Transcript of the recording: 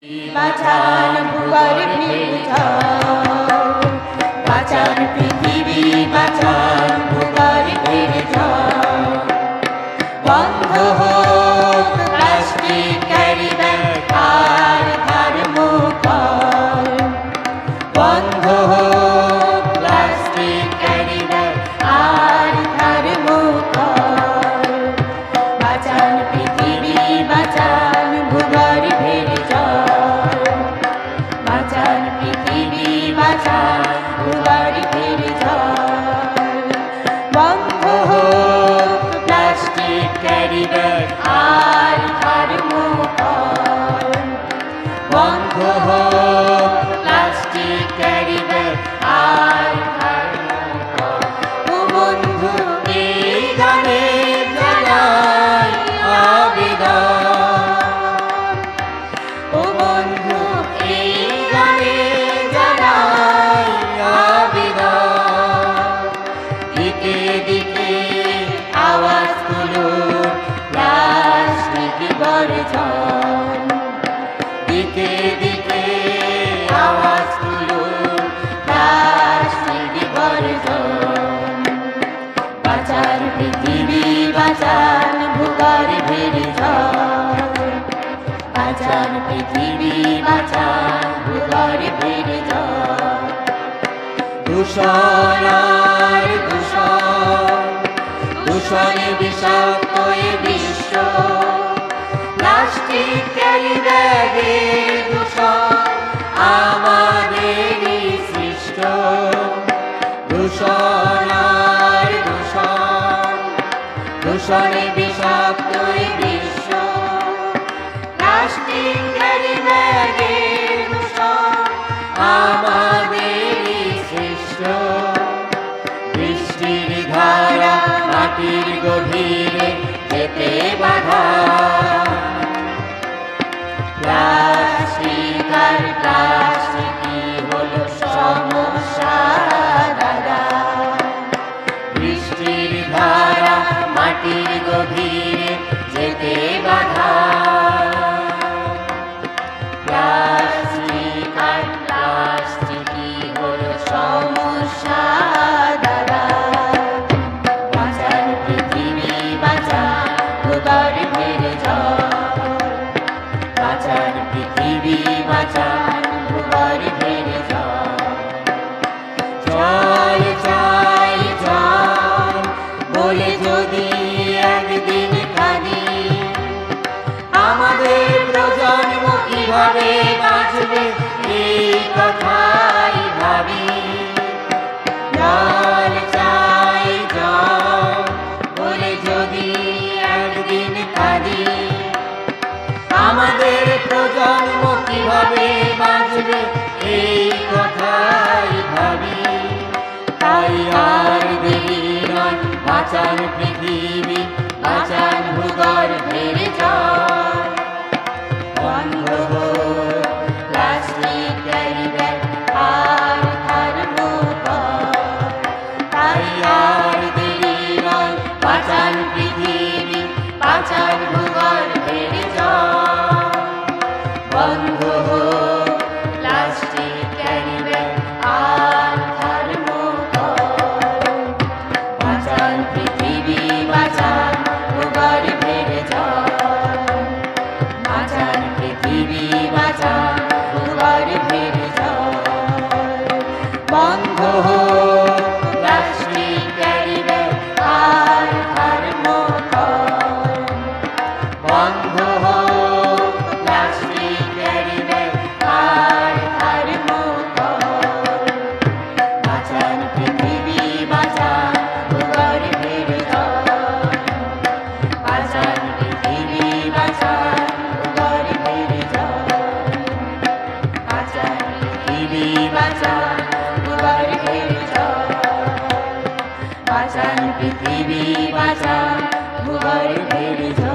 বাঁচান ভুবর ভিড় বাঁচান পৃথিবী বাঁচান ভুবর ভিড় বন্ধ হোক প্লাস্টিক ক্যারি ব্যাগ আর থার্মোকল বন্ধ হোক প্লাস্টিক ক্যারি ব্যাগ আর থার্মোকল বাঁচান পৃথিবী বাঁচান ভুবর ভিড় বাঁচান পৃথিবী বাঁচান ভুবর ভিড় বন্ধ হোক প্লাস্টিক ক্যারি ব্যাগ আর থার্মোকল বন্ধ হোক প্লাস্টিক ক্যারি ব্যাগ আর থার্মোকল ও বন্ধু এই গানে জানাই আবেদন ও বন্ধু এই গানে জানাই আবেদন দিকে দিকে আওয়াজ তুলুন প্লাস্টিক বর্জন দিকে দিকে আওয়াজ তুলুন প্লাস্টিক বর্জন বাঁচান পৃথিবী বাঁচান ভুবর ভিড় বাঁচান পৃথিবী বাঁচান ভুবর ভিড় দূষণ আর দূষণ দূষণে বিষাক্ত এ বিশ্ব প্লাস্টিক ক্যারি ব্যাগের দূষণ আমাদেরই সৃষ্ট দূষণ আর দূষণ দূষণে বিষাক্ত এ বিশ্ব প্লাস্টিক ক্যারি ব্যাগের দূষণ আমাদেরই সৃষ্ট বৃষ্টির ধারা মাটির গভীরে যেতে বাধা প্লাস্টিক আর প্লাস্টিকই হলো সমস্যা দাদা বৃষ্টির ধারা মাটির গভীরে যেতে বাধা প্লাস্টিক আর প্লাস্টিকই হলো সমস্যা দাদা বাঁচান পৃথিবী বাঁচান ভুবর ভিড় বাঁচান পৃথিবী বাঁচান ভুবর ভিড় জল চাই জল বলে যদি একদিন কাঁদি আমাদের প্রজন্ম কিভাবে বাঁচবে এই কথাই ভাবি জল চাই জল বলে যদি একদিন কাঁদি আমাদের প্রজন্ম কিভাবে বাঁচবে এই কথাই ভাবি তাই আর দেরি নয় বাঁচান পৃথিবী বাঁচান ভুবর ভিড় বন্ধ হোক প্লাস্টিক ক্যারি ব্যাগ আর থার্মোকল তাই আর দেরি নয় বাঁচান পৃথিবী বাঁচান ভুবর ভিড় বন্ধ হোক প্লাস্টিক ক্যারি ব্যাগ আর থার্মোকল বাঁচান পৃথিবী বাঁচান ভুবর ভিড় বাঁচান পৃথিবী বাঁচান ভুবর ভিড় বন্ধ হোক প্লাস্টিক ক্যারি ব্যাগ আর থার্মোকল বন্ধ হোক প্লাস্টিক ক্যারি ব্যাগ আর থার্মোকল বাঁচান পৃথিবী বাঁচান ভুবর ভিড় বাঁচান পৃথিবী বাঁচান ভুবর ভিড় বাঁচান পৃথিবী বাঁচান ভুবর ভিড় বাঁচান পৃথিবী বাঁচান ভুবর ভিড়